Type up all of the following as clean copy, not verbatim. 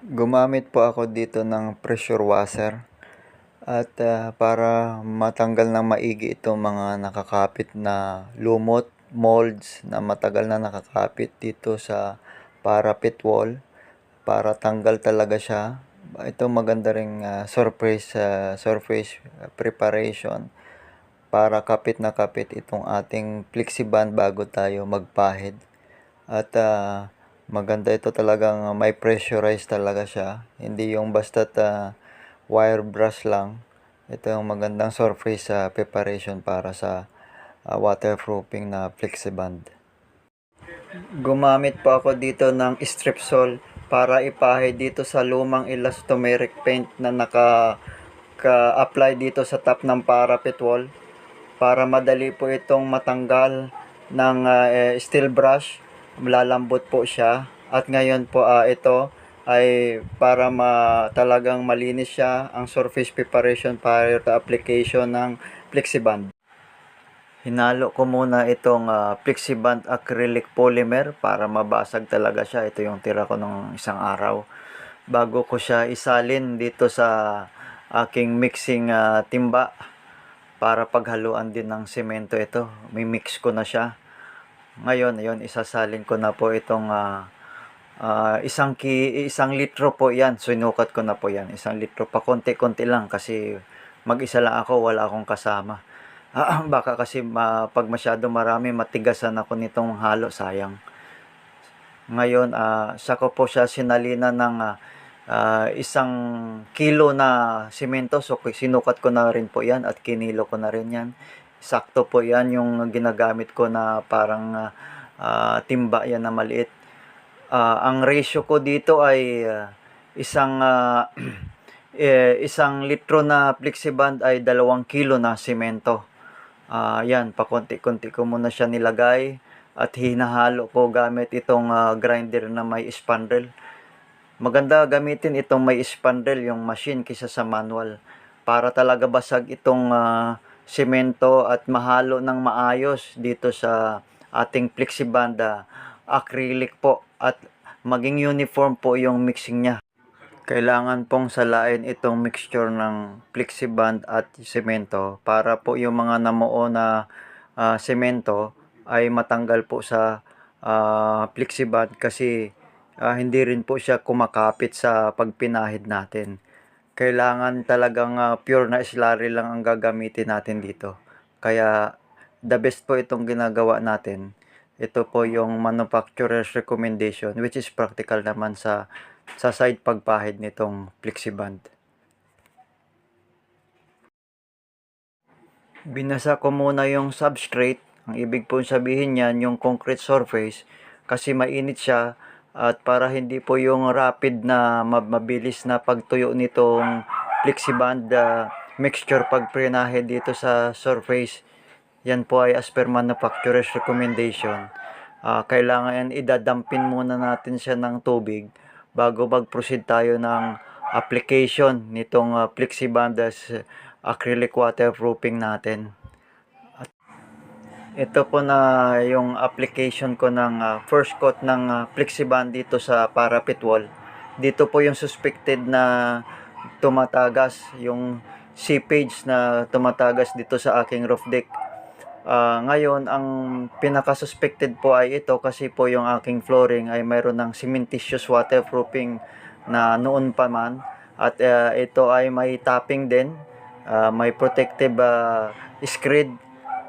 Gumamit po ako dito ng pressure washer at para matanggal ng maigi itong mga nakakapit na lumot, molds na matagal na nakakapit dito sa parapet wall para tanggal talaga siya. Ito maganda ring surface preparation para kapit na kapit itong ating plexiband bago tayo magpahid. At maganda ito, talagang may pressurize talaga siya. Hindi yung basta't wire brush lang. Ito yung magandang surface preparation para sa waterproofing na flexiband. Gumamit po ako dito ng stripsol para ipahid dito sa lumang elastomeric paint na naka-apply dito sa top ng parapet wall para madali po itong matanggal ng steel brush. Malalambot po siya at ngayon po ito ay para talagang malinis siya ang surface preparation prior to application ng flexiband. Hinalo ko muna itong flexiband acrylic polymer para mabasag talaga siya. Ito yung tira ko ng isang araw bago ko siya isalin dito sa aking mixing timba para paghaluan din ng semento. Ito, may mix ko na siya. Ngayon, ayun, isasalin ko na po itong isang litro po yan. Sinukat ko na po yan. 1 litro pa, konti-konti lang kasi mag-isa lang ako, wala akong kasama. Baka kasi pag masyado marami, matigasan ako nitong halo, sayang. Ngayon, saka po siya sinalina ng 1 kilo na simento. So, sinukat ko na rin po yan at kinilo ko na rin yan. Sakto po yan yung ginagamit ko na parang timba yan na maliit. Ang ratio ko dito ay isang 1 litro na flexiband ay 2 kilo na simento. Yan, pakonti-konti ko muna siya nilagay at hinahalo ko gamit itong grinder na may spandrel. Maganda gamitin itong may spandrel, yung machine, kaysa sa manual para talaga basag itong semento at mahalo ng maayos dito sa ating flexiband acrylic po at maging uniform po yung mixing niya. Kailangan pong salain itong mixture ng flexiband at semento para po yung mga namuo na semento ay matanggal po sa flexiband kasi hindi rin po siya kumakapit sa pagpinahid natin. Kailangan talagang pure na slurry lang ang gagamitin natin dito. Kaya the best po itong ginagawa natin. Ito po yung manufacturer's recommendation, which is practical naman sa side pagpahid nitong flexiband. Binasa ko muna yung substrate. Ang ibig po sabihin niyan, yung concrete surface, kasi mainit siya at para hindi po yung rapid na mabilis na pagtuyo nitong flexiband mixture pag prinahid dito sa surface. Yan po ay as per manufacturer's recommendation. Kailangan idadampin muna natin siya ng tubig bago mag-proceed tayo ng application nitong flexiband acrylic waterproofing natin. At ito po na yung application ko ng first coat ng flexiband dito sa parapet wall. Dito po yung suspected na tumatagas, yung seepage na tumatagas dito sa aking roof deck. Ngayon, ang pinaka-suspected po ay ito kasi po yung aking flooring ay mayroon ng cementitious waterproofing na noon pa man. At ito ay may topping din, may protective screed.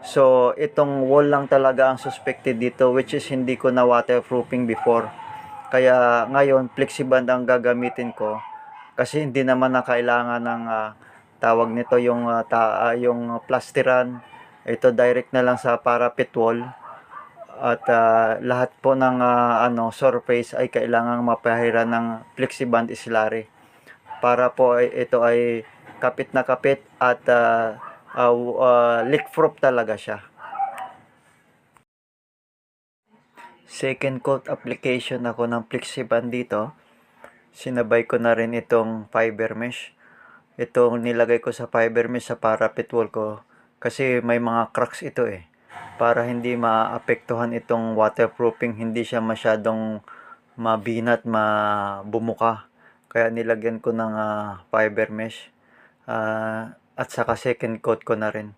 So, itong wall lang talaga ang suspected dito, which is hindi ko na waterproofing before. Kaya ngayon, flexiband ang gagamitin ko kasi hindi naman na kailangan ng tawag nito yung plasteran. Ito direct na lang sa parapet wall at lahat po ng surface ay kailangang mapahiran ng flexiband slurry para po ito ay kapit na kapit at leak proof talaga siya. Second coat application ako ng flexiband dito. Sinabay ko na rin itong fiber mesh. Itong nilagay ko sa fiber mesh sa parapet wall ko kasi may mga cracks ito para hindi maapektuhan itong waterproofing, hindi siya masyadong mabinat, mabumuka. Kaya nilagyan ko ng fiber mesh. At saka second coat ko na rin.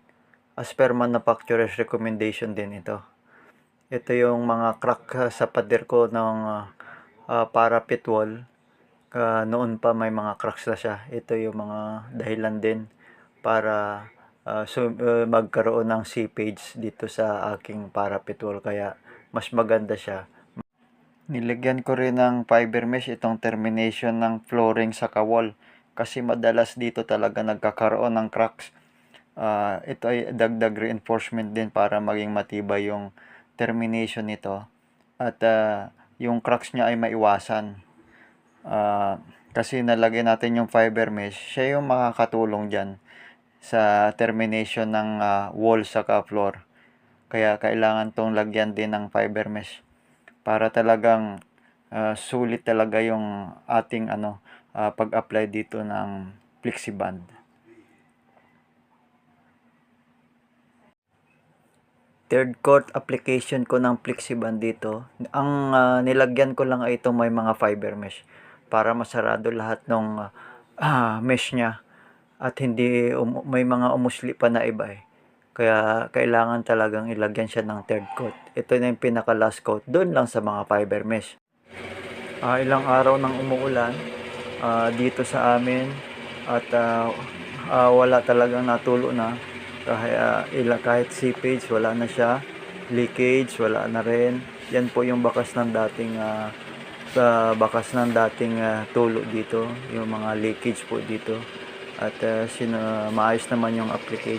As per manufacturer's recommendation din ito. Ito yung mga crack sa pader ko ng parapet wall. Noon pa may mga cracks na siya. Ito yung mga dahilan din para magkaroon ng seepage dito sa aking parapet wall. Kaya mas maganda siya. Nilagyan ko rin ng fiber mesh itong termination ng flooring sa wall. Kasi madalas dito talaga nagkakaroon ng cracks. Ito ay dagdag reinforcement din para maging matibay yung termination nito. At yung cracks niya ay maiwasan. Kasi nalagay natin yung fiber mesh, siya yung makakatulong dyan sa termination ng wall sa floor. Kaya kailangan tong lagyan din ng fiber mesh para talagang sulit talaga yung ating pag-apply dito ng Flexiband. Third coat application ko ng Flexiband dito. Ang nilagyan ko lang ay itong may mga fiber mesh para masarado lahat ng mesh niya at hindi may mga umusli pa na iba eh. Kaya kailangan talagang ilagyan siya ng third coat. Ito na yung pinaka last coat doon lang sa mga fiber mesh. Ilang araw nang umuulan dito sa amin at wala talagang natulo na. Kahit seepage wala na siya, leakage wala na rin. Yan po yung bakas ng dating tulo dito, yung mga leakage po dito. At maayos naman yung application.